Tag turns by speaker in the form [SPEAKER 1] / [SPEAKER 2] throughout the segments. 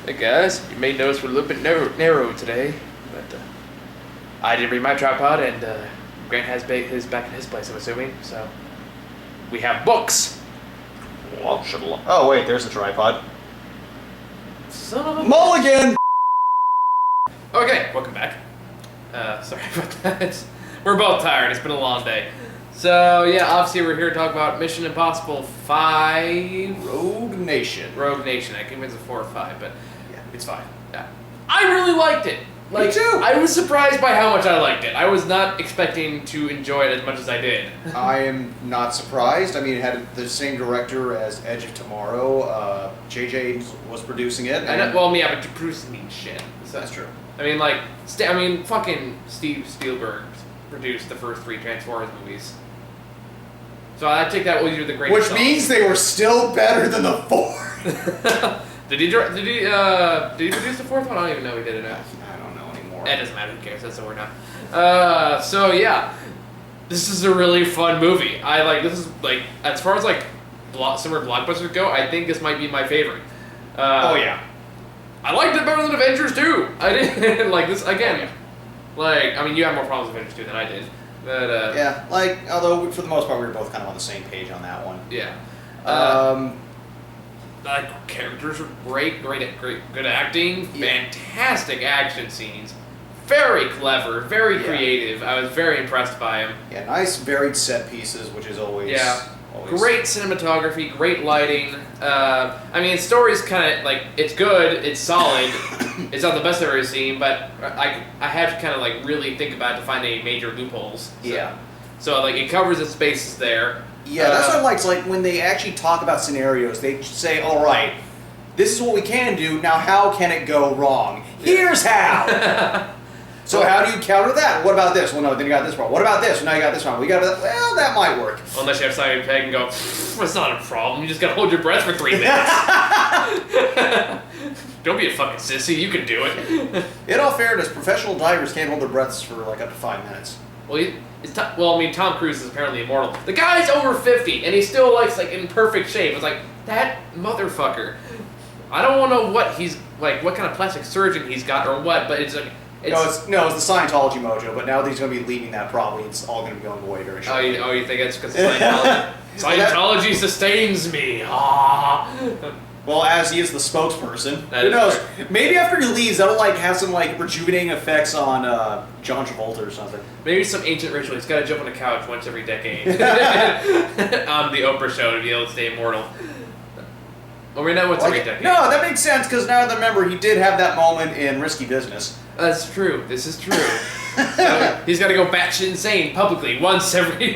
[SPEAKER 1] Hey guys, you may notice we're a little bit narrow today, but I didn't bring my tripod, and Grant has his back in his place, I'm assuming. So we have books.
[SPEAKER 2] Oh wait, there's the tripod.
[SPEAKER 1] Son of a
[SPEAKER 2] Mulligan.
[SPEAKER 1] Okay, welcome back. Sorry about that. We're both tired. It's been a long day. So yeah, obviously we're here to talk about Mission Impossible 5.
[SPEAKER 2] Rogue Nation.
[SPEAKER 1] Rogue Nation. I think it's a 4 or 5, but
[SPEAKER 2] Yeah.
[SPEAKER 1] it's 5. Yeah. I really liked it.
[SPEAKER 2] Me too.
[SPEAKER 1] I was surprised by how much I liked it. I was not expecting to enjoy it as much as I did.
[SPEAKER 2] I am not surprised. I mean, it had the same director as Edge of Tomorrow. JJ was producing it.
[SPEAKER 1] But producing means shit. So,
[SPEAKER 2] That's true.
[SPEAKER 1] I mean, fucking Steve Spielberg produced the first 3 Transformers movies. So I take that with you the greatest.
[SPEAKER 2] Which means they were still better than the 4th.
[SPEAKER 1] Did he produce the 4th one? I don't even know he did it.
[SPEAKER 2] I don't know anymore.
[SPEAKER 1] It doesn't matter. Who cares? That's the word now. So yeah, this is a really fun movie. This is as far as summer blockbusters go, I think this might be my favorite.
[SPEAKER 2] Oh yeah.
[SPEAKER 1] I liked it better than Avengers 2. I didn't like this again. You have more problems with Avengers 2 than I did. But
[SPEAKER 2] yeah, although for the most part we were both kind of on the same page on that one.
[SPEAKER 1] yeah. Characters are great, good acting, fantastic action scenes, very clever, very creative. I was very impressed by him.
[SPEAKER 2] Yeah, nice varied set pieces, which is always
[SPEAKER 1] great cinematography, great lighting. The story's kind of it's good, it's solid. It's not the best I've ever seen, but I had to kind of really think about it to find any major loopholes. So it covers its bases there.
[SPEAKER 2] Yeah, that's what I like. It's like when they actually talk about scenarios, they say, all right, this is what we can do, now how can it go wrong? Here's how! So how do you counter that? What about this? Well, no, then you got this wrong. What about this? Well, now you got this wrong. Well, that might work.
[SPEAKER 1] Unless you have Simon Pegg and go, it's not a problem, you just gotta hold your breath for 3 minutes. Don't be a fucking sissy, you can do it.
[SPEAKER 2] In all fairness, professional divers can't hold their breaths for up to 5 minutes.
[SPEAKER 1] Tom Cruise is apparently immortal. The guy's over 50, and he still in perfect shape. It's that motherfucker. I don't want to know what he's what kind of plastic surgeon he's got or what, but it's
[SPEAKER 2] it's the Scientology mojo. But now that he's going to be leaving that, probably it's all going to be going away very shortly.
[SPEAKER 1] Oh, you think it's because of Scientology? Scientology sustains me.
[SPEAKER 2] Well, as he is the spokesperson, who knows? Maybe after he leaves, that'll have some rejuvenating effects on John Travolta or something.
[SPEAKER 1] Maybe some ancient ritual. He's got to jump on a couch once every decade on the Oprah show to be able to stay immortal. Well, we're not once every decade.
[SPEAKER 2] No, that makes sense because now that I remember, he did have that moment in Risky Business.
[SPEAKER 1] That's true. This is true. So he's got to go batshit insane publicly once every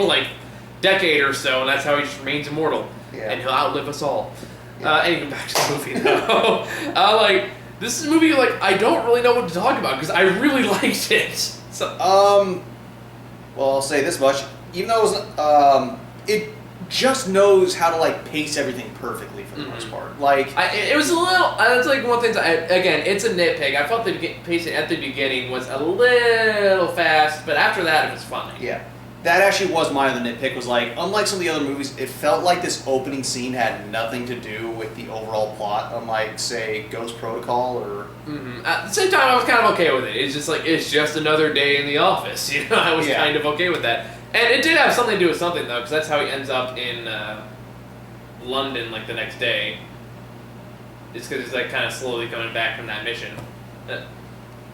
[SPEAKER 1] decade or so, and that's how he just remains immortal.
[SPEAKER 2] Yeah.
[SPEAKER 1] And he'll outlive us all. Anyway, back to the movie though. This is a movie I don't really know what to talk about because I really liked it. So.
[SPEAKER 2] Well, I'll say this much: even though it just knows how to pace everything perfectly for the most part.
[SPEAKER 1] It was a little. That's one thing. Again, it's a nitpick. I felt the pacing at the beginning was a little fast, but after that, it was fine.
[SPEAKER 2] Yeah. That actually was my other nitpick, was unlike some of the other movies, it felt like this opening scene had nothing to do with the overall plot, unlike, say, Ghost Protocol or...
[SPEAKER 1] Mm-hmm. At the same time, I was kind of okay with it. It's just it's just another day in the office, I was kind of okay with that. And it did have something to do with something, though, because that's how he ends up in London, the next day. It's because he's, kind of slowly coming back from that mission.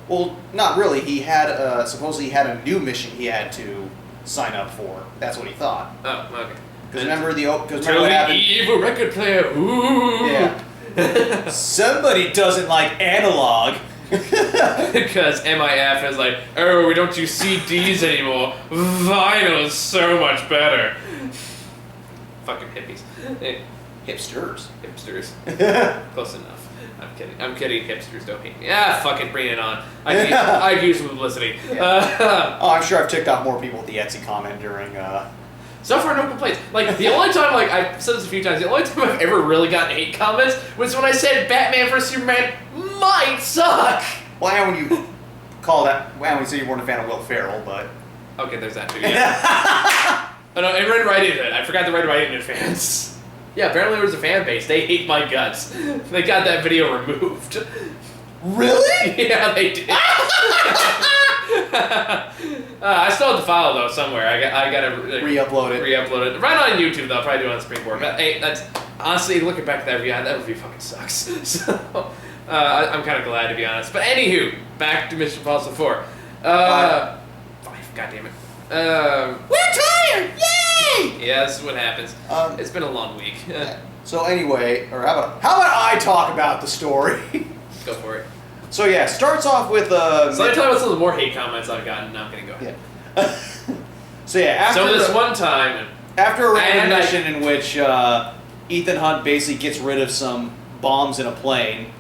[SPEAKER 2] Well, not really. He had, supposedly he had a new mission he had to sign up for. That's what he thought.
[SPEAKER 1] Oh, okay.
[SPEAKER 2] Because remember what
[SPEAKER 1] happened? Evil record player. Ooh.
[SPEAKER 2] Yeah. Somebody doesn't like analog.
[SPEAKER 1] Because MIF is oh, we don't do CDs anymore. Vinyl is so much better. Fucking hippies.
[SPEAKER 2] Hipsters.
[SPEAKER 1] Close enough. I'm kidding. Hipsters don't hate me. Fucking bring it on. I've used publicity.
[SPEAKER 2] Yeah. I'm sure I've ticked off more people with the Etsy comment during.
[SPEAKER 1] So far, no complaints. The only time, I've said this a few times, the only time I've ever really gotten hate comments was when I said Batman vs Superman might suck.
[SPEAKER 2] Why would you call that? Why would you say you weren't a fan of Will Ferrell, but.
[SPEAKER 1] Okay, there's that too. Yeah. Oh no, and Red Riding Hood. I forgot the Red Riding Hood fans. Yeah, apparently there's a fan base. They hate my guts. They got that video removed.
[SPEAKER 2] Really?
[SPEAKER 1] Yeah, they did. I still have the file though somewhere. I gotta
[SPEAKER 2] re-upload it.
[SPEAKER 1] Re-upload it. Right on YouTube though. I'll probably do it on Springboard. But hey, that's honestly looking back at that review fucking sucks. So I'm kind of glad to be honest. But anywho, back to Mission Impossible 4. 5. God damn it.
[SPEAKER 2] We're tired! Yay!
[SPEAKER 1] Yeah, this is what happens. It's been a long week.
[SPEAKER 2] Yeah. So anyway, or how about I talk about the story?
[SPEAKER 1] Go for it.
[SPEAKER 2] So yeah, starts off with
[SPEAKER 1] So let me tell you about some of the more hate comments I've gotten. No, I'm gonna go.
[SPEAKER 2] Yeah. So yeah, after
[SPEAKER 1] this one time,
[SPEAKER 2] after a random mission in which Ethan Hunt basically gets rid of some bombs in a plane.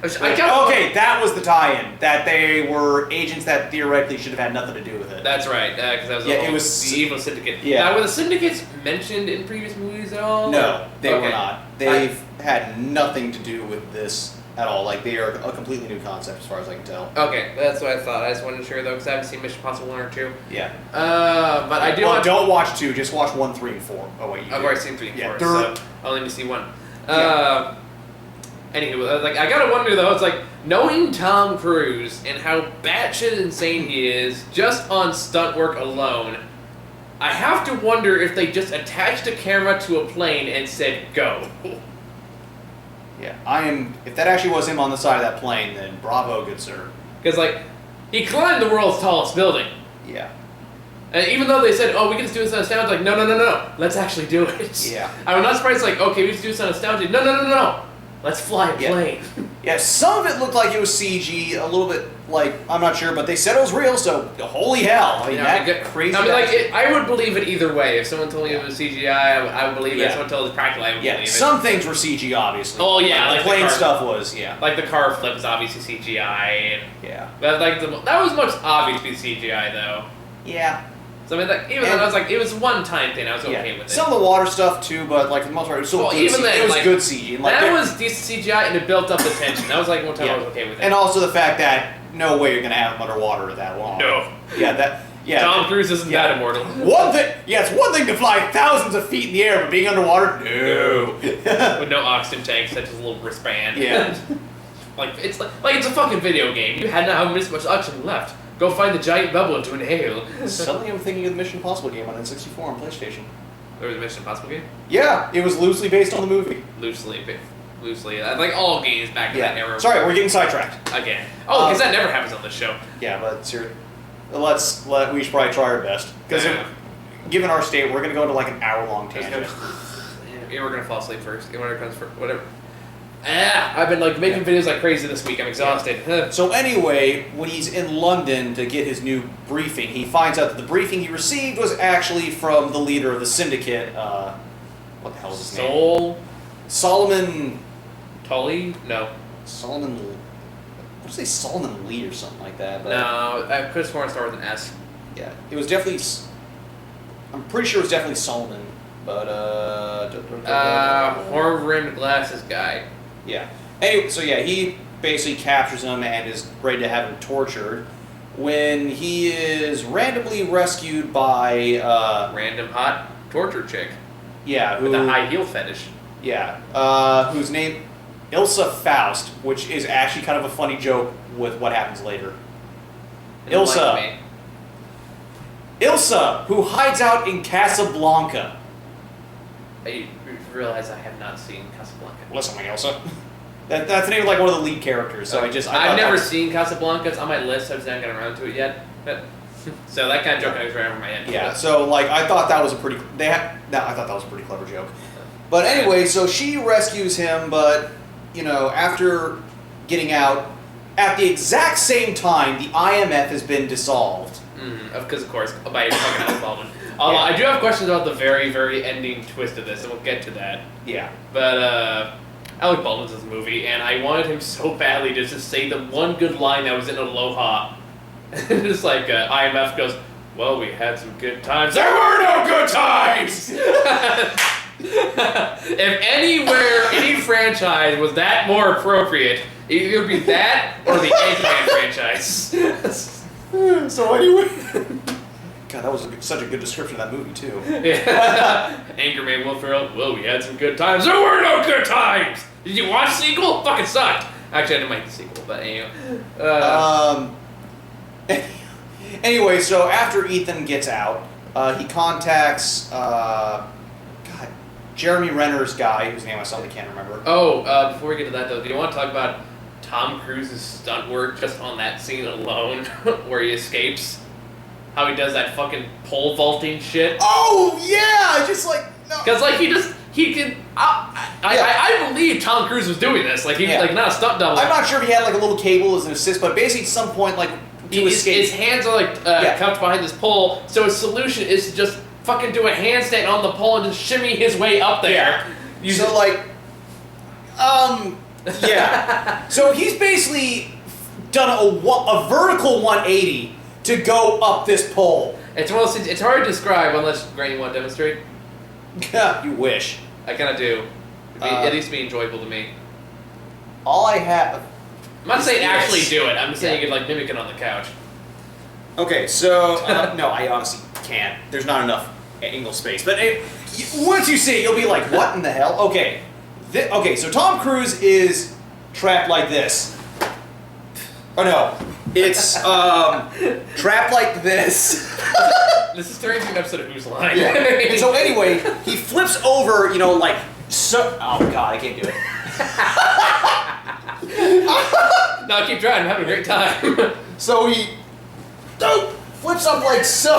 [SPEAKER 2] Okay, that was the tie-in. That they were agents that theoretically should have had nothing to do with it.
[SPEAKER 1] That's right, because that was
[SPEAKER 2] it was
[SPEAKER 1] the evil Syndicate.
[SPEAKER 2] Yeah.
[SPEAKER 1] Now, were the Syndicates mentioned in previous movies at all?
[SPEAKER 2] No, they were not. They've had nothing to do with this at all. Like, they are a completely new concept as far as I can tell.
[SPEAKER 1] Okay, that's what I thought. I just wanted to share though, because I haven't seen Mission Impossible 1 or 2.
[SPEAKER 2] Yeah.
[SPEAKER 1] But I do want
[SPEAKER 2] don't watch 2, just watch 1, 3, and 4. Oh wait,
[SPEAKER 1] I've already seen 3 and 4, so I'll only see 1. Anywho, like, I gotta wonder though, it's like, knowing Tom Cruise and how batshit insane he is, just on stunt work alone, I have to wonder if they just attached a camera to a plane and said, go.
[SPEAKER 2] Yeah, if that actually was him on the side of that plane, then bravo, good sir.
[SPEAKER 1] Because, like, he climbed the world's tallest building.
[SPEAKER 2] Yeah.
[SPEAKER 1] And even though they said, oh, we can just do this on Astounded, like, no, let's actually do it.
[SPEAKER 2] Yeah.
[SPEAKER 1] I'm not surprised, like, okay, we just do this on Astounded. No. Let's fly a plane.
[SPEAKER 2] Yeah, some of it looked like it was CG, a little bit, like, I'm not sure, but they said it was real, so holy hell. I mean, crazy.
[SPEAKER 1] I mean, like, I would believe it either way. If someone told me it was CGI, I would believe it. If someone told me it was practical, I would believe it.
[SPEAKER 2] Some things were CG, obviously.
[SPEAKER 1] Oh, yeah.
[SPEAKER 2] Like the plane stuff was,
[SPEAKER 1] Like, the car flip was obviously CGI.
[SPEAKER 2] Yeah.
[SPEAKER 1] But, like, that was much obviously CGI, though.
[SPEAKER 2] Yeah.
[SPEAKER 1] So, I mean, like, even though I was like, it was a one-time thing, I was okay with it.
[SPEAKER 2] Some of the water stuff, too, but, like, for the most part, it was still good
[SPEAKER 1] even
[SPEAKER 2] CG.
[SPEAKER 1] then,
[SPEAKER 2] It was
[SPEAKER 1] like,
[SPEAKER 2] good CG. And, like,
[SPEAKER 1] that was decent CGI, and it built up the tension. That was, like, one time I was okay with it.
[SPEAKER 2] And also the fact that no way you're going to have him underwater that long.
[SPEAKER 1] No.
[SPEAKER 2] Yeah,
[SPEAKER 1] Tom Cruise isn't that immortal.
[SPEAKER 2] It's one thing to fly thousands of feet in the air, but being underwater, no.
[SPEAKER 1] With no oxygen tanks, such as a little wristband.
[SPEAKER 2] Yeah.
[SPEAKER 1] it's a fucking video game. You had not have this much oxygen left. Go find the giant bubble to inhale.
[SPEAKER 2] Suddenly I'm thinking of the Mission Impossible game on N64 on PlayStation.
[SPEAKER 1] There was a Mission Impossible game?
[SPEAKER 2] Yeah, it was loosely based on the movie.
[SPEAKER 1] Loosely. Like all games back in that era.
[SPEAKER 2] Sorry, we're getting sidetracked.
[SPEAKER 1] Again. Oh, because that never happens on this show.
[SPEAKER 2] Yeah, but we should probably try our best. Because given our state, we're going to go into like an hour-long tangent.
[SPEAKER 1] Yeah, we're going to fall asleep first. Whatever comes first. Whatever. I've been like making videos like crazy this week. I'm exhausted. Yeah.
[SPEAKER 2] So anyway, when he's in London to get his new briefing, he finds out that the briefing he received was actually from the leader of the Syndicate. What the hell is his name? Solomon
[SPEAKER 1] Tully? No.
[SPEAKER 2] Solomon. What say Solomon Lee or something like that? But
[SPEAKER 1] no, I could have sworn it started with an S.
[SPEAKER 2] Yeah, it was definitely. I'm pretty sure it was definitely Solomon, but
[SPEAKER 1] horn-rimmed glasses guy.
[SPEAKER 2] Yeah. Anyway, so yeah, he basically captures him and is ready to have him tortured when he is randomly rescued by
[SPEAKER 1] random hot torture chick.
[SPEAKER 2] Yeah,
[SPEAKER 1] with a high heel fetish.
[SPEAKER 2] Yeah, whose name Ilsa Faust, which is actually kind of a funny joke with what happens later. Ilsa, who hides out in Casablanca.
[SPEAKER 1] I realize I have not seen Casablanca.
[SPEAKER 2] Listen, Ilsa. That's the name of like one of the lead characters. So
[SPEAKER 1] I've never seen Casablanca. It's on my list. I've just not gotten around to it yet. But, so that kind of joke I was right over my head.
[SPEAKER 2] Yeah. So like I thought that was a pretty. I thought that was a pretty clever joke. But anyway, so she rescues him, but after getting out, at the exact same time, the IMF has been dissolved.
[SPEAKER 1] Because of course, by fucking Alec Baldwin. I do have questions about the very, very ending twist of this, and we'll get to that.
[SPEAKER 2] Yeah.
[SPEAKER 1] But Alec Baldwin's in this movie, and I wanted him so badly to just say the one good line that was in Aloha. Just like IMF goes, well, we had some good times. There were no good times! If any franchise was that more appropriate, it would be that or the Eggman franchise.
[SPEAKER 2] So anyway, God, that was such a good description of that movie, too.
[SPEAKER 1] Yeah. Anchorman Will Ferrell. Well, we had some good times. There were no good times. Did you watch the sequel? Fucking sucked. Actually, I didn't like the sequel, but anyway.
[SPEAKER 2] Anyway, so after Ethan gets out, he contacts Jeremy Renner's guy, whose name I suddenly can't remember.
[SPEAKER 1] Oh, before we get to that though, do you want to talk about Tom Cruise's stunt work just on that scene alone, where he escapes? How he does that fucking pole vaulting shit?
[SPEAKER 2] Oh yeah, just like no.
[SPEAKER 1] Because like he can. I believe Tom Cruise was doing this. Like he like not a stunt double.
[SPEAKER 2] I'm not sure if he had like a little cable as an assist, but basically at some point like
[SPEAKER 1] his hands are like cupped behind this pole. So his solution is to just fucking do a handstand on the pole and just shimmy his way up there.
[SPEAKER 2] Yeah. So like, yeah. So he's basically done a vertical 180 to go up this pole.
[SPEAKER 1] It's one of those things. It's hard to describe unless Grant, you want to demonstrate.
[SPEAKER 2] You wish.
[SPEAKER 1] I kind of do. At least be enjoyable to me.
[SPEAKER 2] All I have.
[SPEAKER 1] I'm not saying actually do it. I'm just saying you could like mimic it on the couch.
[SPEAKER 2] Okay, so no, I honestly can't. There's not enough angle space. But once you see it, you'll be like, "What in the hell?" Okay, okay. So Tom Cruise is trapped like this. Oh no, it's trapped like this.
[SPEAKER 1] This is turning into an episode of Who's Line.
[SPEAKER 2] Yeah. And so anyway, he flips over, you know, like so. Oh god, I can't do it.
[SPEAKER 1] No, keep trying. I'm having a great time.
[SPEAKER 2] So he flips up like so.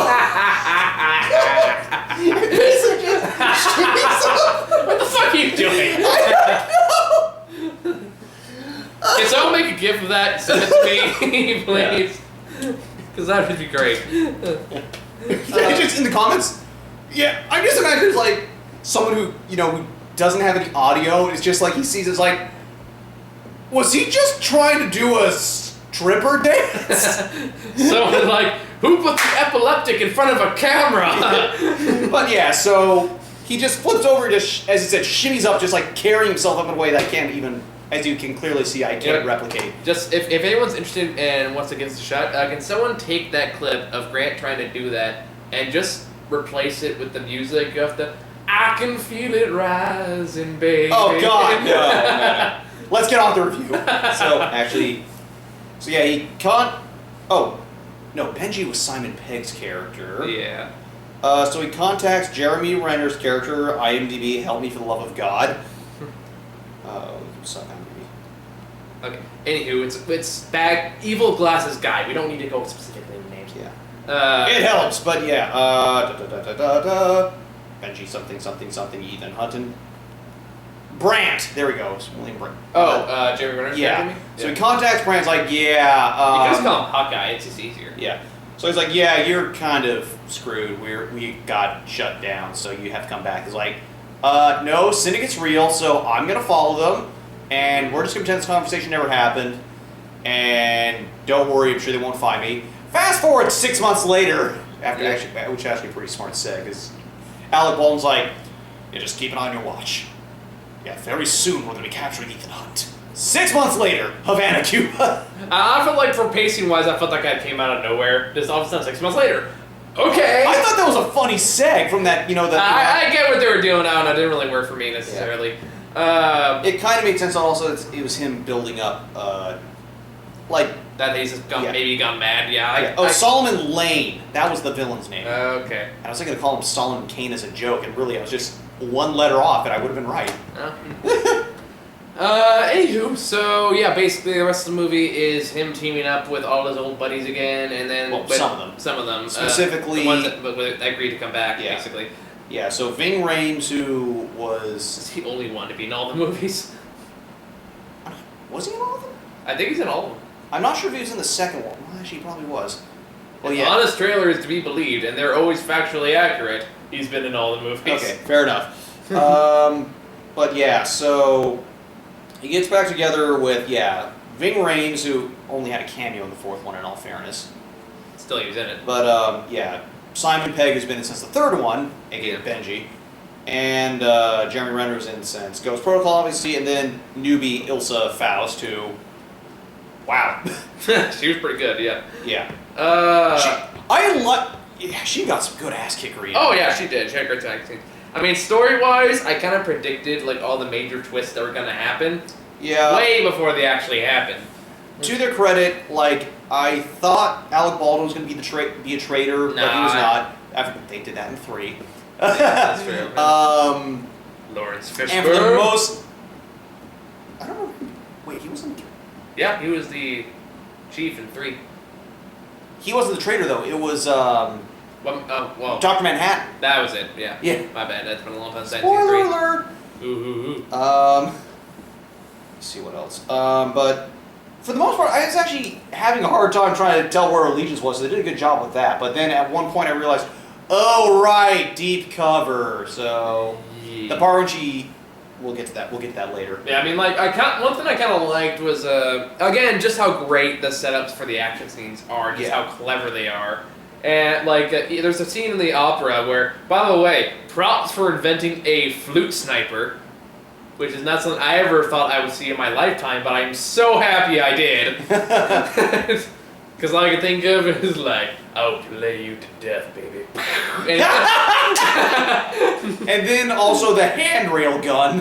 [SPEAKER 1] What the fuck are you doing? Can someone make a gif of that and send it to me, please? Because that would be great.
[SPEAKER 2] Just in the comments? Yeah, I just imagine it's like someone who, you know, who doesn't have any audio, and it's just like he sees it's like, was he just trying to do a stripper dance?
[SPEAKER 1] Someone like, who put the epileptic in front of a camera?
[SPEAKER 2] But yeah, so he just flips over, just as it said, shimmies up, just like carrying himself up in a way that I can't even, as you can clearly see, I can't replicate.
[SPEAKER 1] Just if anyone's interested and wants to give us a shot, can someone take that clip of Grant trying to do that and just replace it with the music of the I can feel it rising, baby.
[SPEAKER 2] Oh god, no. Let's get on with the review. So yeah, he can't. Oh, no, Benji was Simon Pegg's character.
[SPEAKER 1] Yeah.
[SPEAKER 2] So he contacts Jeremy Renner's character, IMDb, help me for the love of God. Suck IMDb.
[SPEAKER 1] Okay. Anywho, it's that evil glasses guy. We don't need to go specifically into names.
[SPEAKER 2] Yeah. It helps, but yeah. Benji something. Ethan Hutton. Brandt. There we go. William Brandt.
[SPEAKER 1] Jeremy Renner's
[SPEAKER 2] yeah. So he contacts Brandt's like, yeah.
[SPEAKER 1] You guys call him Hawkeye. It's just easier.
[SPEAKER 2] Yeah. So he's like, yeah, you're kind of screwed. We got shut down, so you have to come back. He's like, no, Syndicate's real, so I'm gonna follow them, and we're just gonna pretend this conversation never happened. And don't worry, I'm sure they won't find me. Fast forward 6 months later, which is actually pretty smart to say, because Alec Baldwin's like, yeah, just keep an eye on your watch. Yeah, very soon we're going to be capturing Ethan Hunt. 6 months later, Havana, Cuba.
[SPEAKER 1] I felt like for pacing wise, I felt like that came out of nowhere. Just all of a sudden, 6 months later. Okay.
[SPEAKER 2] I thought that was a funny seg from that,
[SPEAKER 1] I get what they were doing now, and it didn't really work for me necessarily. Yeah.
[SPEAKER 2] It kind of made sense, and also it was him building up,
[SPEAKER 1] that he's just maybe gone mad,
[SPEAKER 2] Solomon Lane. That was the villain's name.
[SPEAKER 1] Okay.
[SPEAKER 2] I was thinking to call him Solomon Kane as a joke, and really I was just one letter off, and I would have been right.
[SPEAKER 1] Anywho, so yeah, basically the rest of the movie is him teaming up with all his old buddies again, and then some of them,
[SPEAKER 2] specifically
[SPEAKER 1] the ones that agreed to come back, basically.
[SPEAKER 2] Yeah, so Ving Rhames, who was
[SPEAKER 1] the only one to be in all the movies.
[SPEAKER 2] Was he in all of them?
[SPEAKER 1] I think he's in all of them.
[SPEAKER 2] I'm not sure if he was in the second one. Well, actually, he probably was.
[SPEAKER 1] Well, yeah. Honest trailer is to be believed, and they're always factually accurate. He's been in all the movies.
[SPEAKER 2] Okay, fair enough. But yeah, so he gets back together with Ving Rhames, who only had a cameo in the fourth one. In all fairness,
[SPEAKER 1] still he was in it.
[SPEAKER 2] But Simon Pegg has been in since the third one, aka Benji, and Jeremy Renner's in since Ghost Protocol, obviously, and then newbie Ilsa Faust, who. Wow.
[SPEAKER 1] She was pretty good, yeah.
[SPEAKER 2] Yeah. Yeah, she got some good ass kickery.
[SPEAKER 1] Oh yeah, she did. She had a great tag team. I mean, story-wise, I kind of predicted like all the major twists that were gonna happen.
[SPEAKER 2] Yeah.
[SPEAKER 1] Way before they actually happened.
[SPEAKER 2] To their credit, like I thought Alec Baldwin was going to be be a traitor, but he was not. After they did that in 3.
[SPEAKER 1] Yeah, that's true. Lawrence Fishburne.
[SPEAKER 2] And for the most, I don't know. Wait, he wasn't.
[SPEAKER 1] Yeah, he was the chief in 3.
[SPEAKER 2] He wasn't the traitor though. It was
[SPEAKER 1] Well,
[SPEAKER 2] Dr. Manhattan.
[SPEAKER 1] that was it. Yeah.
[SPEAKER 2] Yeah.
[SPEAKER 1] My bad. That's been a long time since
[SPEAKER 2] Spoiler
[SPEAKER 1] I've seen 3.
[SPEAKER 2] alert.
[SPEAKER 1] Ooh.
[SPEAKER 2] Let's see what else. But for the most part, I was actually having a hard time trying to tell where Allegiance was. So they did a good job with that. But then at one point, I realized, oh right, deep cover. So the part when she, we'll get to that. We'll get to that later.
[SPEAKER 1] Yeah, I mean, like one thing I kind of liked was again just how great the setups for the action scenes are, just how clever they are. And like there's a scene in the opera where, by the way, props for inventing a flute sniper, which is not something I ever thought I would see in my lifetime, but I'm so happy I did. Because all I can think of is like, I'll play you to death, baby.
[SPEAKER 2] And then also the handrail gun.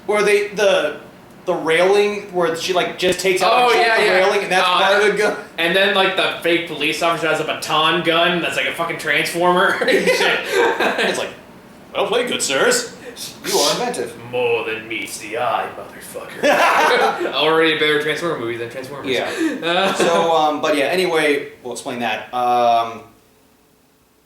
[SPEAKER 2] Where the railing where she like just takes out the railing and that's part of the gun.
[SPEAKER 1] And then like the fake police officer has a baton gun that's like a fucking transformer.
[SPEAKER 2] It's like, well played, good sirs. You are inventive.
[SPEAKER 1] More than meets the eye, motherfucker. Already a better Transformer movie than Transformers.
[SPEAKER 2] Yeah. But yeah, anyway, we'll explain that.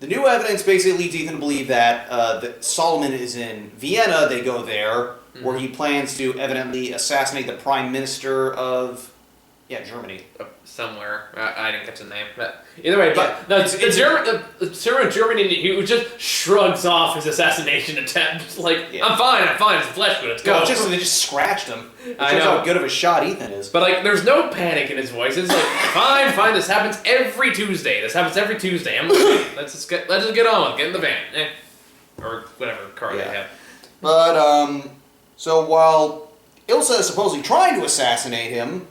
[SPEAKER 2] The new evidence basically leads Ethan to believe that Solomon is in Vienna. They go there, where he plans to evidently assassinate the Prime Minister of, Germany.
[SPEAKER 1] Somewhere. I didn't catch the name. But either way, but Germany, he just shrugs off his assassination attempt. Like, I'm fine, it's flesh, but let's go.
[SPEAKER 2] No, they just scratched him.
[SPEAKER 1] I know.
[SPEAKER 2] How good of a shot Ethan is.
[SPEAKER 1] But like, there's no panic in his voice. It's like, fine, this happens every Tuesday. I'm like, let's just get on with it. Get in the van. Or whatever car they have.
[SPEAKER 2] But, so while Ilsa is supposedly trying to assassinate him,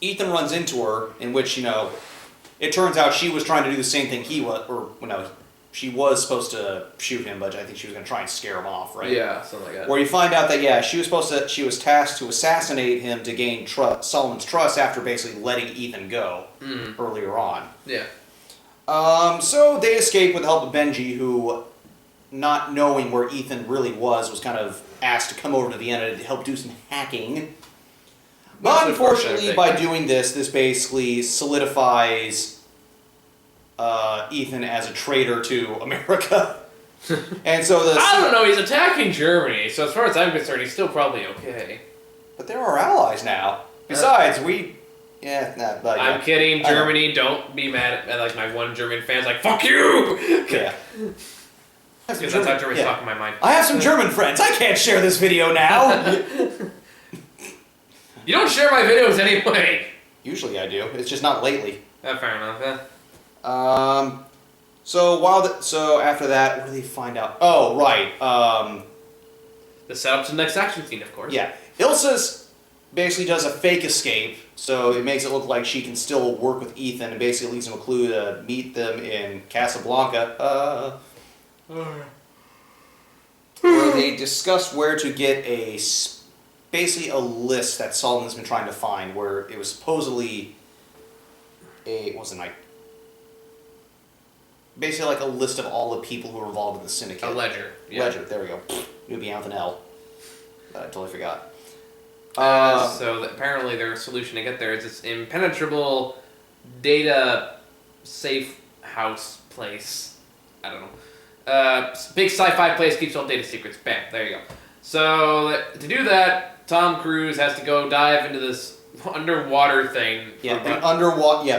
[SPEAKER 2] Ethan runs into her, in which, it turns out she was trying to do the same thing she was supposed to shoot him, but I think she was going to try and scare him off, right?
[SPEAKER 1] Yeah, something like that.
[SPEAKER 2] Where you find out that, she was tasked to assassinate him to gain Solomon's trust after basically letting Ethan go earlier on.
[SPEAKER 1] Yeah.
[SPEAKER 2] So they escape with the help of Benji, who, not knowing where Ethan really was kind of asked to come over to Vienna to help do some hacking. But unfortunately, by doing this basically solidifies Ethan as a traitor to America. And so
[SPEAKER 1] I don't know, he's attacking Germany, so as far as I'm concerned, he's still probably okay.
[SPEAKER 2] But they're our allies now. Besides, I'm
[SPEAKER 1] kidding, Germany, don't be mad at like my one German fan's like, fuck you!
[SPEAKER 2] Yeah.
[SPEAKER 1] Because that's how Germans talk in my mind.
[SPEAKER 2] I have some German friends, I can't share this video now!
[SPEAKER 1] You don't share my videos anyway.
[SPEAKER 2] Usually I do. It's just not lately.
[SPEAKER 1] Fair enough.
[SPEAKER 2] So after that, what do they find out? Oh, right.
[SPEAKER 1] The setup to the next action scene, of course.
[SPEAKER 2] Yeah. Ilsa's basically does a fake escape, so it makes it look like she can still work with Ethan, and basically leaves him a clue to meet them in Casablanca. Where they discuss where to get basically a list that Solomon's been trying to find, where it was supposedly basically like a list of all the people who were involved in the Syndicate.
[SPEAKER 1] A ledger. Yeah.
[SPEAKER 2] Ledger, there we go. It would be out with an L. I totally forgot.
[SPEAKER 1] So apparently their solution to get there is this impenetrable data safe house place. I don't know. Big sci-fi place keeps all data secrets. Bam, there you go. So to do that, Tom Cruise has to go dive into this underwater thing.
[SPEAKER 2] Yeah,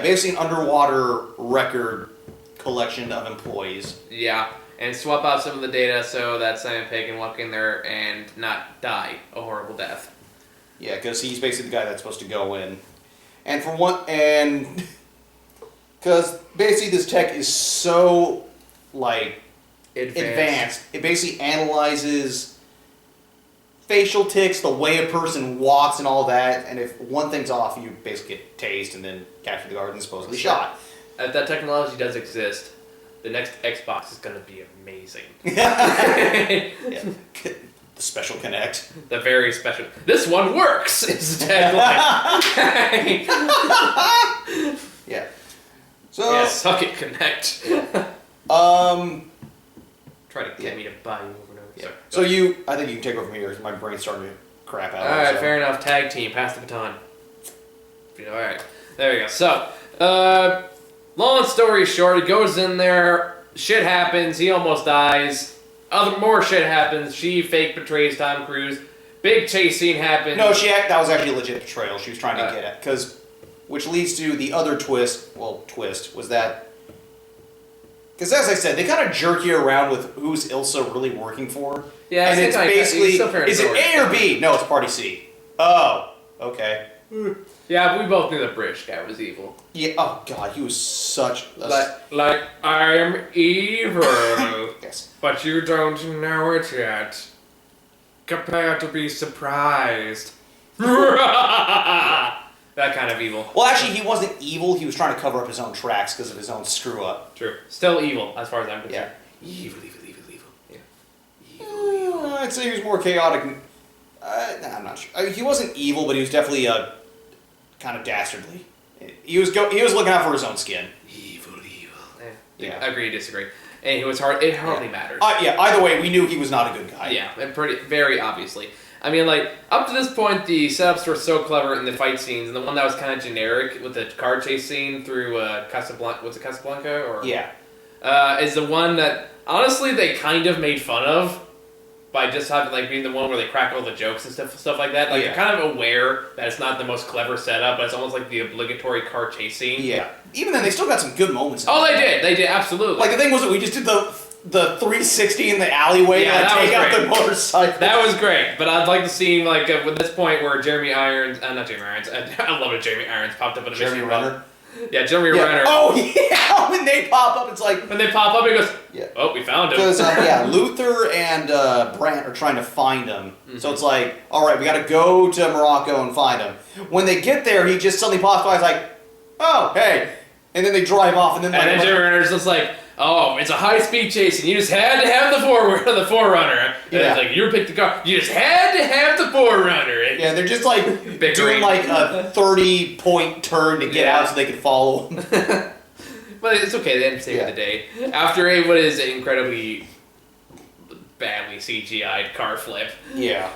[SPEAKER 2] basically an underwater record collection of employees.
[SPEAKER 1] Yeah, and swap out some of the data so that Simon Pegg can walk in there and not die a horrible death.
[SPEAKER 2] Yeah, because he's basically the guy that's supposed to go in. Because basically this tech is so, advanced. It basically analyzes facial tics, the way a person walks and all that, and if one thing's off, you basically get tased and then captured the guard and supposedly shot.
[SPEAKER 1] if that technology does exist, the next Xbox is gonna be amazing.
[SPEAKER 2] Yeah. The Special Connect.
[SPEAKER 1] The very special. This one works. Is the tagline.
[SPEAKER 2] Yeah. So.
[SPEAKER 1] Yeah, suck it, Connect. Try to get me to buy you over and over.
[SPEAKER 2] Yeah.
[SPEAKER 1] Sorry.
[SPEAKER 2] I think you can take over from here. My brain's starting to crap out.
[SPEAKER 1] All right, fair enough. Tag team, pass the baton. All right, there we go. So, long story short, he goes in there. Shit happens. He almost dies. More shit happens. She fake betrays Tom Cruise. Big chase scene happens.
[SPEAKER 2] No, that was actually a legit betrayal. She was trying to get at which leads to the other twist. Well, was that. Because as I said, they kind of jerk you around with who's Ilsa really working for.
[SPEAKER 1] Yeah,
[SPEAKER 2] and it's basically, is it A or B? No, it's party C. Oh, okay.
[SPEAKER 1] Yeah, but we both knew the British guy was evil.
[SPEAKER 2] Yeah. Oh God, he was such a...
[SPEAKER 1] like I'm evil.
[SPEAKER 2] Yes.
[SPEAKER 1] But you don't know it yet. Prepare to be surprised. That kind of evil.
[SPEAKER 2] Well, actually, he wasn't evil. He was trying to cover up his own tracks because of his own screw up.
[SPEAKER 1] True. Still evil, as far as I'm concerned.
[SPEAKER 2] Yeah.
[SPEAKER 1] Evil. Yeah. Evil.
[SPEAKER 2] I'd say he was more chaotic. I'm not sure. He wasn't evil, but he was definitely kind of dastardly. He was looking out for his own skin.
[SPEAKER 1] Evil.
[SPEAKER 2] Yeah.
[SPEAKER 1] Agree, disagree. And it hardly matters.
[SPEAKER 2] Yeah. Either way, we knew he was not a good guy.
[SPEAKER 1] Yeah, and very obviously. I mean, like, up to this point, the setups were so clever in the fight scenes, and the one that was kind of generic with the car chase scene through Casablanca, was it Casablanca? Or
[SPEAKER 2] Yeah.
[SPEAKER 1] Is the one that, honestly, they kind of made fun of by just having, like, being the one where they crack all the jokes and stuff like that. Like,
[SPEAKER 2] Yeah.
[SPEAKER 1] They're kind of aware that it's not the most clever setup, but it's almost like the obligatory car chase scene.
[SPEAKER 2] Yeah. Even then, they still got some good moments.
[SPEAKER 1] Oh, they did, absolutely.
[SPEAKER 2] Like, the thing was that we just did the 360 in the alleyway
[SPEAKER 1] Yeah, that
[SPEAKER 2] take
[SPEAKER 1] was
[SPEAKER 2] out
[SPEAKER 1] great.
[SPEAKER 2] the motorcycle.
[SPEAKER 1] That was great, but I'd like to see, like, at this point where Jeremy Irons, not Jeremy Irons, I love it, Jeremy Irons popped up in a
[SPEAKER 2] Jeremy Renner.
[SPEAKER 1] Yeah, Jeremy Renner.
[SPEAKER 2] Oh, yeah, when they pop up, it's like...
[SPEAKER 1] When they pop up, he goes,
[SPEAKER 2] Yeah.
[SPEAKER 1] oh, we found him.
[SPEAKER 2] Because, Luther and Brant are trying to find him. Mm-hmm. So it's like, all right, we got to go to Morocco and find him. When they get there, he just suddenly pops by. He's like, oh, hey. And then they drive off. And then
[SPEAKER 1] Jeremy Renner's just like, oh, it's a high-speed chase, and you just had to have the Forerunner. And it's like, you picked the car. You just had to have the Forerunner.
[SPEAKER 2] Yeah, they're just like doing like a 30-point turn to get out so they can follow him.
[SPEAKER 1] But it's okay, they end up saving the day. After what is an incredibly badly CGI'd car flip.
[SPEAKER 2] Yeah.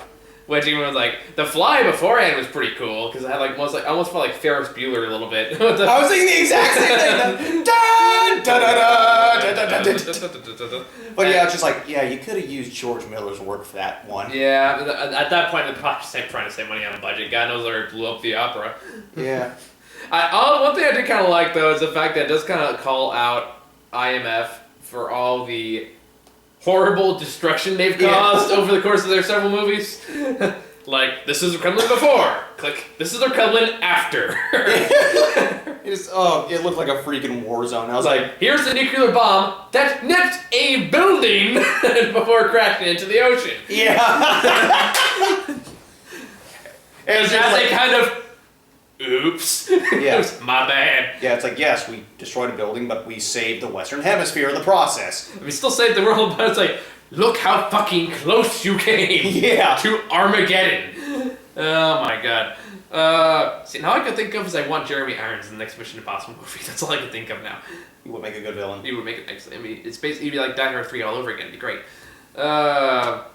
[SPEAKER 1] Which even was like, the fly beforehand was pretty cool, because I had I almost felt like Ferris Bueller a little bit.
[SPEAKER 2] I was thinking the exact same thing. But yeah, it's just like, you could have used George Miller's work for that one.
[SPEAKER 1] Yeah, at that point, they're probably trying to save money on a budget. God knows they blew up the opera.
[SPEAKER 2] Yeah.
[SPEAKER 1] One thing I did kind of like, though, is the fact that it does kind of call out IMF for all the horrible destruction they've caused over the course of their several movies. Like, this is their Kremlin before. Click. This is their Kremlin after.
[SPEAKER 2] It looked like a freaking war zone. I was like,
[SPEAKER 1] here's the nuclear bomb that nicked a building before crashing into the ocean.
[SPEAKER 2] Yeah.
[SPEAKER 1] And that's a kind of, oops.
[SPEAKER 2] Yeah.
[SPEAKER 1] Oops, my bad.
[SPEAKER 2] Yeah, it's like, yes, we destroyed a building, but we saved the Western Hemisphere in the process.
[SPEAKER 1] We still saved the world, but it's like, look how fucking close you came to Armageddon. Oh my god. See, now I can think of is I want Jeremy Irons in the next Mission Impossible movie. That's all I can think of now.
[SPEAKER 2] He would make a good villain.
[SPEAKER 1] He would make it excellent. I mean, it's basically, it'd be like Die Hard 3 all over again. It'd be great. But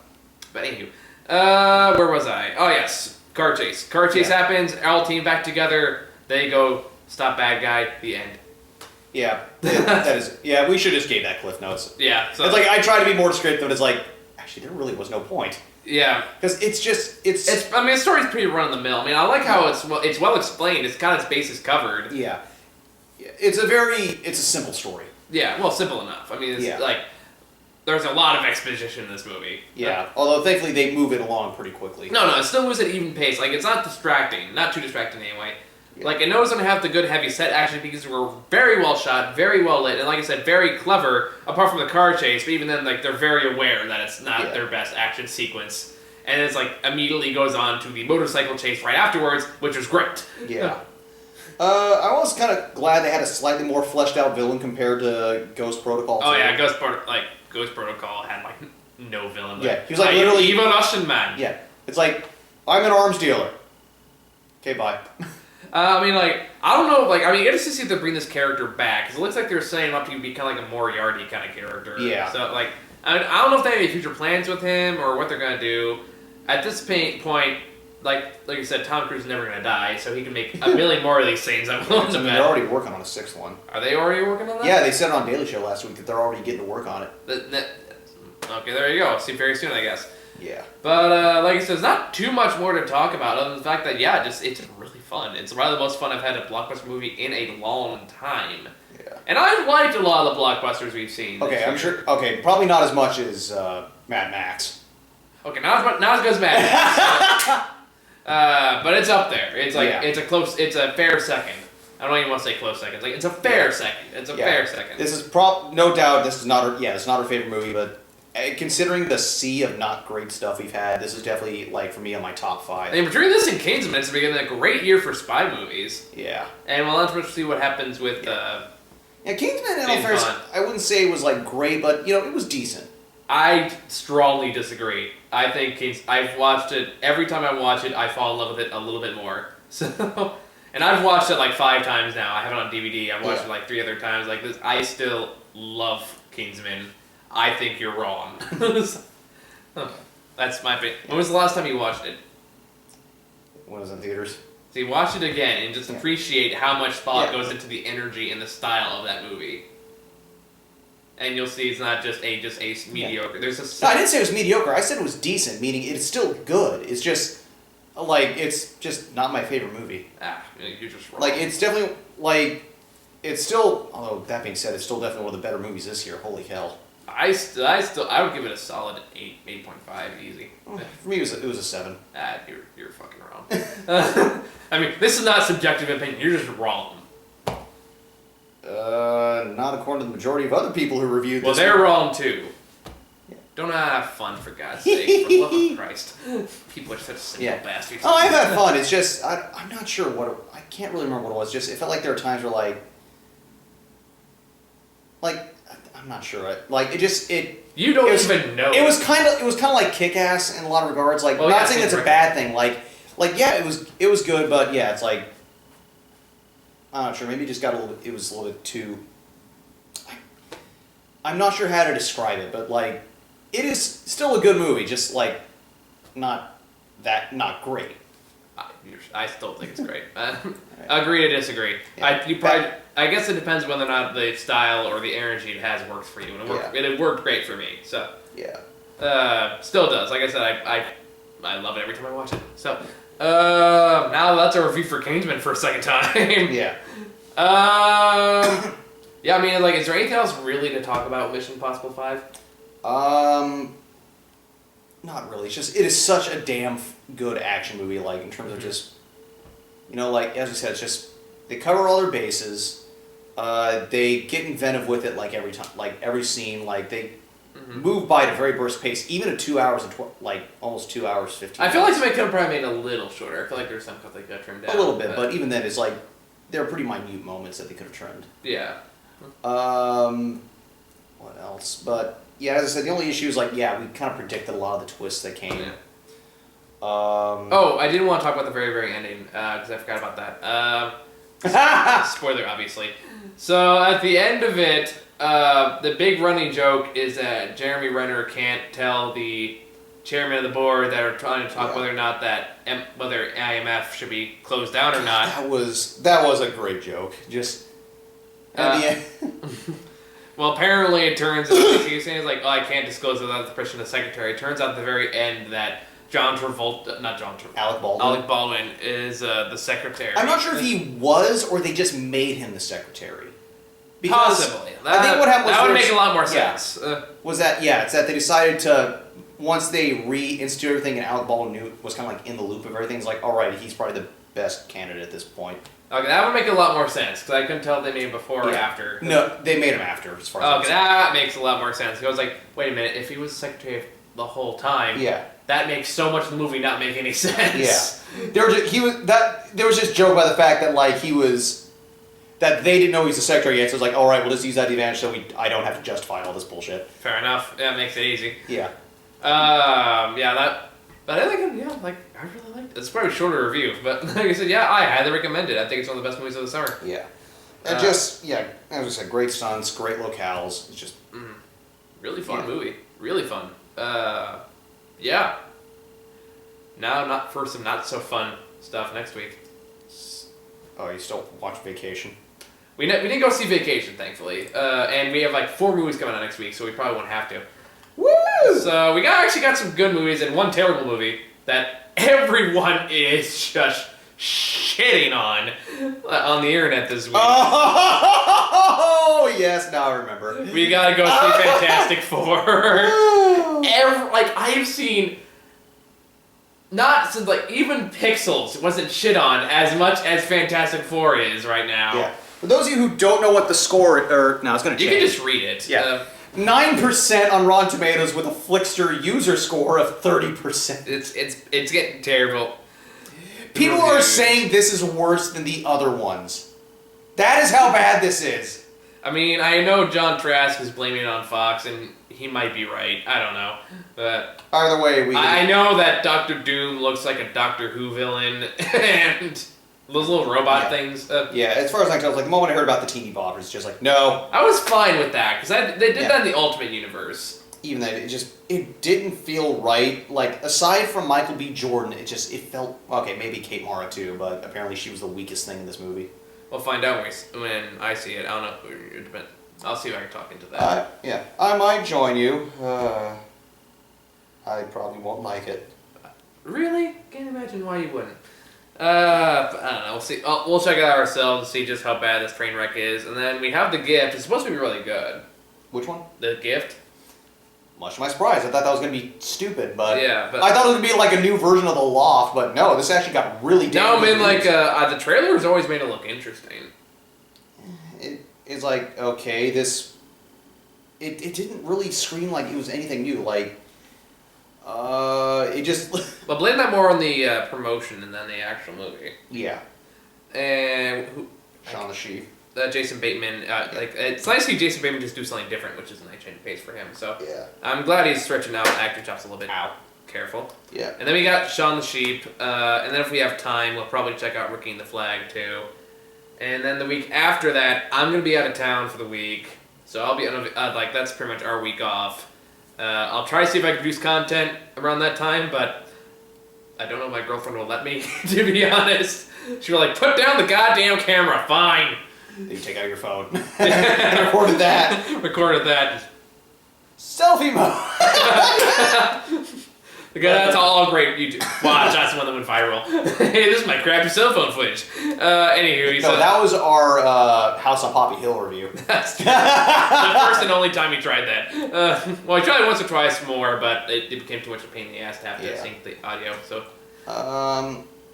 [SPEAKER 1] anywho. Where was I? Oh yes. Car chase. Car chase happens. All team back together. They go stop bad guy. The end.
[SPEAKER 2] Yeah, that is. Yeah, we should just gave that Cliff Notes.
[SPEAKER 1] Yeah. So
[SPEAKER 2] it's like I try to be more descriptive, but it's like actually there really was no point.
[SPEAKER 1] Yeah.
[SPEAKER 2] Because it's.
[SPEAKER 1] I mean, the story's pretty run of the mill. I mean, I like how it's well explained. It's got its bases covered.
[SPEAKER 2] Yeah. It's a simple story.
[SPEAKER 1] Yeah. Well, simple enough. I mean, it's like there's a lot of exposition in this movie.
[SPEAKER 2] Yeah. Although thankfully they move it along pretty quickly.
[SPEAKER 1] No, it still moves at even pace. Like it's not distracting. Not too distracting anyway. Yeah. Like, it knows going to have the good heavy set action because we're very well shot, very well lit, and like I said, very clever, apart from the car chase, but even then, like, they're very aware that it's not their best action sequence. And it's like, immediately goes on to the motorcycle chase right afterwards, which was great.
[SPEAKER 2] Yeah. I was kind of glad they had a slightly more fleshed out villain compared to Ghost Protocol.
[SPEAKER 1] Oh yeah, Ghost Protocol had like no villain.
[SPEAKER 2] Yeah, he was like literally
[SPEAKER 1] evil Russian man.
[SPEAKER 2] Yeah, it's like I'm an arms dealer. Okay, bye.
[SPEAKER 1] I mean, like, I don't know, like, I mean, interested to see if they bring this character back, because it looks like they're setting him up to be kind of like a Moriarty kind of character.
[SPEAKER 2] Yeah.
[SPEAKER 1] So, like, I don't know if they have any future plans with him or what they're going to do. At this point, like you said, Tom Cruise is never going to die, so he can make a million more of these things. I'm willing to bet.
[SPEAKER 2] They're already working on a 6th one.
[SPEAKER 1] Are they already working on that?
[SPEAKER 2] Yeah, they said it on Daily Show last week that they're already getting to work on it.
[SPEAKER 1] Okay, there you go. See you very soon, I guess.
[SPEAKER 2] Yeah.
[SPEAKER 1] But, like I said, there's not too much more to talk about other than the fact that, yeah, it's really fun. It's one of the most fun I've had a blockbuster movie in a long time.
[SPEAKER 2] Yeah.
[SPEAKER 1] And I've liked a lot of the blockbusters we've seen.
[SPEAKER 2] Okay, I'm sure. Okay, probably not as much as Mad Max.
[SPEAKER 1] Okay, not as good as Mad Max. But it's up there. It's like it's a fair second. I don't even want to say close second. Like it's a fair second. It's a fair second.
[SPEAKER 2] This is no doubt. This is not it's not our favorite movie, but considering the sea of not great stuff we've had, this is definitely like for me on my top 5.
[SPEAKER 1] And between this and Kingsman, it's been a great year for spy movies.
[SPEAKER 2] Yeah.
[SPEAKER 1] And we'll have to see what happens with.
[SPEAKER 2] Kingsman and Affairs, I wouldn't say it was like great, but it was decent.
[SPEAKER 1] I strongly disagree. I think I've watched it every time I watch it. I fall in love with it a little bit more. So, and I've watched it like 5 times now. I have it on DVD. I've watched it like 3 other times. Like this, I still love Kingsman. I think you're wrong. That's my opinion. When was the last time you watched it?
[SPEAKER 2] When it was in theaters.
[SPEAKER 1] See, watch it again and just appreciate how much thought goes into the energy and the style of that movie. And you'll see it's not just a mediocre.
[SPEAKER 2] Yeah.
[SPEAKER 1] There's
[SPEAKER 2] No, I didn't say it was mediocre. I said it was decent, meaning it's still good. It's just it's just not my favorite movie.
[SPEAKER 1] You're just wrong.
[SPEAKER 2] Like it's definitely it's still. Although that being said, it's still definitely one of the better movies this year. Holy hell!
[SPEAKER 1] I would give it a solid 8.5 easy.
[SPEAKER 2] For me, it was a 7.
[SPEAKER 1] You're fucking wrong. I mean, this is not subjective opinion. You're just wrong.
[SPEAKER 2] Not according to the majority of other people who reviewed this.
[SPEAKER 1] Well, they're wrong too. Yeah. Don't have fun, for God's sake. For the love of Christ. People are such simple bastards.
[SPEAKER 2] Oh, I've had fun. It's just, I'm not sure I can't really remember what it was. Just, it felt like there were times where I'm not sure.
[SPEAKER 1] You don't even know.
[SPEAKER 2] It was kind of like Kick-Ass in a lot of regards. Like, not saying that's a bad thing. It was good, but yeah, it's like, I'm not sure. Maybe it just got it was a little bit too. I'm not sure how to describe it, but it is still a good movie. Just not great.
[SPEAKER 1] I still think it's great. Agree to disagree. Yeah. I guess it depends whether or not the style or the energy it has works for you, and it worked great for me. So
[SPEAKER 2] yeah,
[SPEAKER 1] still does. Like I said, I love it every time I watch it. So. Now that's a review for Kingsman for a second time.
[SPEAKER 2] Yeah.
[SPEAKER 1] Yeah, I mean, is there anything else really to talk about with Mission Impossible 5?
[SPEAKER 2] Not really. It's just, it is such a damn good action movie, in terms of just, as we said, it's just, they cover all their bases, they get inventive with it, every time, every scene, they move by at a very brisk pace, even at 2 hours and almost 2 hours 15.
[SPEAKER 1] I feel like they could have probably made a little shorter. I feel like there's some cuts they could have trimmed down.
[SPEAKER 2] A little bit, but even then, it's there are pretty minute moments that they could have trimmed.
[SPEAKER 1] Yeah.
[SPEAKER 2] What else? But yeah, as I said, the only issue is we kind of predicted a lot of the twists that came.
[SPEAKER 1] Yeah. I didn't want to talk about the very, very ending because I forgot about that. Spoiler, obviously. So at the end of it. The big running joke is that Jeremy Renner can't tell the chairman of the board that are trying to talk whether or not whether IMF should be closed down or not.
[SPEAKER 2] That was a great joke. Just at the end.
[SPEAKER 1] Well, apparently it turns out he's saying I can't disclose without the permission of the secretary. It turns out at the very end that Alec Baldwin is the secretary.
[SPEAKER 2] I'm not sure if he was or they just made him the secretary. Because
[SPEAKER 1] possibly.
[SPEAKER 2] I think what happened was
[SPEAKER 1] that would make a lot more sense.
[SPEAKER 2] It's that they decided to, once they reinstituted everything and Alec Baldwin was kind of in the loop of everything, it's all right, he's probably the best candidate at this point.
[SPEAKER 1] Okay, that would make a lot more sense because I couldn't tell if they made him before or after.
[SPEAKER 2] No, they made him after, as far as
[SPEAKER 1] that makes a lot more sense. I was wait a minute, if he was secretary of the whole time.
[SPEAKER 2] Yeah.
[SPEAKER 1] That makes so much of the movie not make any sense.
[SPEAKER 2] Yeah. There was just joke about the fact that like that they didn't know he was the secretary yet, so it's like, all right, we'll just use that advantage so I don't have to justify all this bullshit.
[SPEAKER 1] Fair enough. That makes it easy.
[SPEAKER 2] Yeah.
[SPEAKER 1] But I think, I really liked it. It's probably a shorter review, but like I said, yeah, I highly recommend it. I think it's one of the best movies of the summer.
[SPEAKER 2] Yeah. And as I said, great stunts, great locales. It's just...
[SPEAKER 1] really fun movie. Really fun. Yeah. Now, not for some not so fun stuff next week.
[SPEAKER 2] Oh, you still watch Vacation?
[SPEAKER 1] We didn't go see Vacation, thankfully. And we have like 4 movies coming out next week, so we probably won't have to.
[SPEAKER 2] Woo!
[SPEAKER 1] So we actually got some good movies and one terrible movie that everyone is just shitting on the internet this week.
[SPEAKER 2] Oh, yes, now I remember.
[SPEAKER 1] We gotta go see Fantastic Four. I have seen, not since even Pixels wasn't shit on as much as Fantastic Four is right now.
[SPEAKER 2] Yeah. For those of you who don't know what the score, it's gonna change.
[SPEAKER 1] You can just read it.
[SPEAKER 2] Yeah. 9% on Rotten Tomatoes with a Flickster user score of 30%.
[SPEAKER 1] It's getting terrible.
[SPEAKER 2] People are saying this is worse than the other ones. That is how bad this is.
[SPEAKER 1] I mean, I know John Trask is blaming it on Fox, and he might be right. I don't know. But
[SPEAKER 2] either way,
[SPEAKER 1] I know that Doctor Doom looks like a Doctor Who villain, and those little robot things.
[SPEAKER 2] As far as I can tell, the moment I heard about the teeny boppers, it's just like, no.
[SPEAKER 1] I was fine with that, because they did that in the Ultimate Universe.
[SPEAKER 2] Even that, it didn't feel right. Like, aside from Michael B. Jordan, it felt, okay, maybe Kate Mara too, but apparently she was the weakest thing in this movie.
[SPEAKER 1] We'll find out when I see it. I don't know. I'll see if I can talk into that.
[SPEAKER 2] I might join you. I probably won't like it.
[SPEAKER 1] Really? Can't imagine why you wouldn't. I don't know. We'll see. We'll check it out ourselves and see just how bad this train wreck is. And then we have The Gift. It's supposed to be really good.
[SPEAKER 2] Which one?
[SPEAKER 1] The Gift.
[SPEAKER 2] Much to my surprise, I thought that was going to be stupid, but
[SPEAKER 1] but
[SPEAKER 2] I thought it was going to be like a new version of The Loft, but no, this actually got really damn good.
[SPEAKER 1] No, I mean, the trailer has always made it look interesting.
[SPEAKER 2] It's like, okay, this... It didn't really scream like it was anything new, it just...
[SPEAKER 1] But blame that more on the promotion than the actual movie.
[SPEAKER 2] Yeah.
[SPEAKER 1] And...
[SPEAKER 2] Shaun the Sheep.
[SPEAKER 1] Jason Bateman, it's nice to see Jason Bateman just do something different, which is a nice change of pace for him. So
[SPEAKER 2] yeah.
[SPEAKER 1] I'm glad he's stretching out acting chops a little bit. Ow. Careful.
[SPEAKER 2] Yeah.
[SPEAKER 1] And then we got Shaun the Sheep, and then if we have time, we'll probably check out Ricky and the Flag too. And then the week after that, I'm gonna be out of town for the week, so I'll be that's pretty much our week off. I'll try to see if I can produce content around that time, but I don't know if my girlfriend will let me. To be honest, she will put down the goddamn camera. Fine.
[SPEAKER 2] Then you take out your phone and recorded that. Selfie mode.
[SPEAKER 1] Because that's all great YouTube. Watch, that's the one that went viral. Hey, this is my crappy cell phone footage. Anywho,
[SPEAKER 2] that was our House on Poppy Hill review. That's
[SPEAKER 1] the first and only time he tried that. I tried it once or twice more, but it became too much of a pain in the ass to have to sync the audio.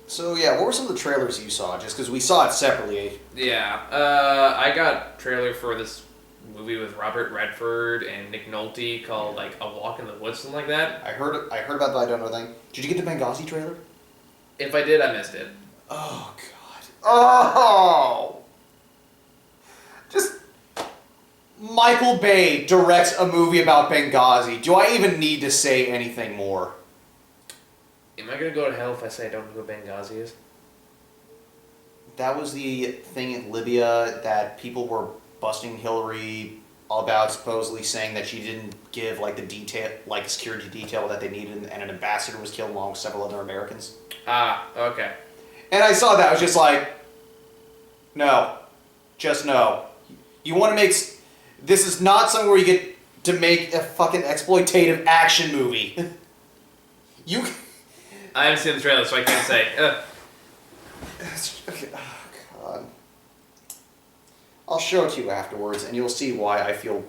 [SPEAKER 2] So yeah, what were some of the trailers you saw? Just because we saw it separately.
[SPEAKER 1] Yeah, I got trailer for this movie with Robert Redford and Nick Nolte called A Walk in the Woods, something like that.
[SPEAKER 2] I heard about that. I don't know anything. Did you get the Benghazi trailer?
[SPEAKER 1] If I did, I missed it.
[SPEAKER 2] Oh God. Oh. Just Michael Bay directs a movie about Benghazi. Do I even need to say anything more?
[SPEAKER 1] Am I going to go to hell if I say I don't know who Benghazi is?
[SPEAKER 2] That was the thing in Libya that people were busting Hillary about, supposedly saying that she didn't give the detail, security detail that they needed, and an ambassador was killed along with several other Americans.
[SPEAKER 1] Ah, okay.
[SPEAKER 2] And I saw that, I was just like, no. Just no. You want to make... This is not something where you get to make a fucking exploitative action movie.
[SPEAKER 1] I haven't seen the trailer, so I can't say.
[SPEAKER 2] Okay. Oh, God. I'll show it to you afterwards, and you'll see why I feel...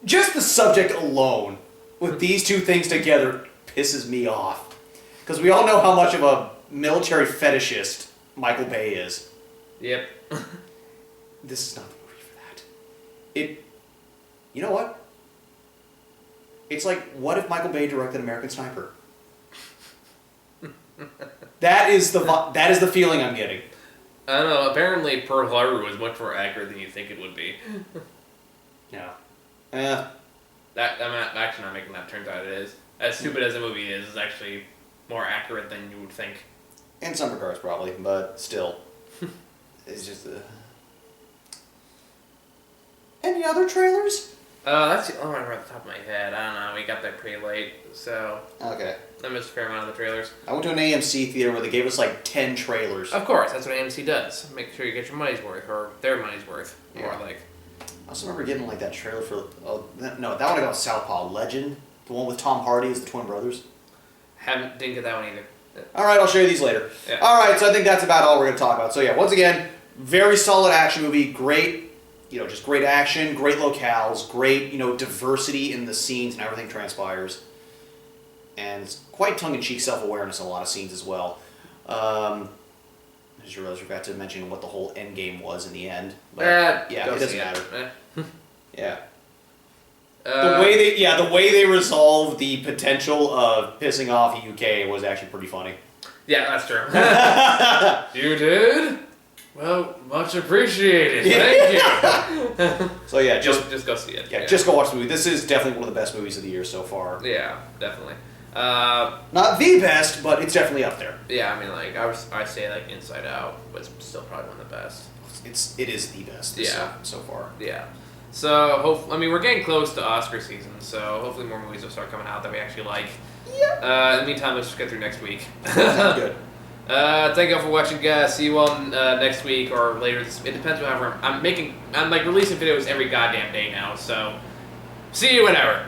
[SPEAKER 2] Just the subject alone, with these two things together, pisses me off. Because we all know how much of a military fetishist Michael Bay is.
[SPEAKER 1] Yep.
[SPEAKER 2] This is not the movie for that. You know what? It's like, what if Michael Bay directed American Sniper? That is the feeling I'm getting.
[SPEAKER 1] I don't know. Apparently, Pearl Harbor was much more accurate than you think it would be.
[SPEAKER 2] Yeah.
[SPEAKER 1] I'm actually not making that. Turns out it is. As stupid as the movie is, it's actually more accurate than you would think.
[SPEAKER 2] In some regards, probably, but still. It's just... Any other trailers?
[SPEAKER 1] That's the only one right off the top of my head. I don't know. We got there pretty late, so...
[SPEAKER 2] Okay.
[SPEAKER 1] I missed a fair amount of the trailers.
[SPEAKER 2] I went to an AMC theater where they gave us like 10 trailers.
[SPEAKER 1] Of course, that's what AMC does. Make sure you get your money's worth, or their money's worth.
[SPEAKER 2] Yeah.
[SPEAKER 1] More like...
[SPEAKER 2] I also remember getting like that trailer for... that one I got was Southpaw. Legend. The one with Tom Hardy as the twin brothers.
[SPEAKER 1] Didn't get that one either.
[SPEAKER 2] Alright, I'll show you these later.
[SPEAKER 1] Yeah.
[SPEAKER 2] Alright, so I think that's about all we're going to talk about. So yeah, once again, very solid action movie. Great, just great action, great locales, great, diversity in the scenes and everything transpires. And it's quite tongue-in-cheek self-awareness in a lot of scenes as well. I just realized we forgot to mention what the whole end game was in the end. But yeah, it doesn't matter. Yeah. The way they resolved the potential of pissing off the UK was actually pretty funny.
[SPEAKER 1] Yeah, that's true. You did? Well, much appreciated. Thank you.
[SPEAKER 2] So yeah,
[SPEAKER 1] just go see it.
[SPEAKER 2] Yeah, just go watch the movie. This is definitely one of the best movies of the year so far.
[SPEAKER 1] Yeah, definitely.
[SPEAKER 2] Not the best, but it's definitely up there.
[SPEAKER 1] Yeah, I mean, like I say like Inside Out was still probably one of the best.
[SPEAKER 2] It is the best. So far.
[SPEAKER 1] Yeah. So we're getting close to Oscar season, so hopefully more movies will start coming out that we actually like. Yeah. In the meantime, let's just get through next week.
[SPEAKER 2] Sounds good.
[SPEAKER 1] Thank you all for watching, guys. See you all next week or later. It depends on however I'm releasing videos every goddamn day now. So see you whenever.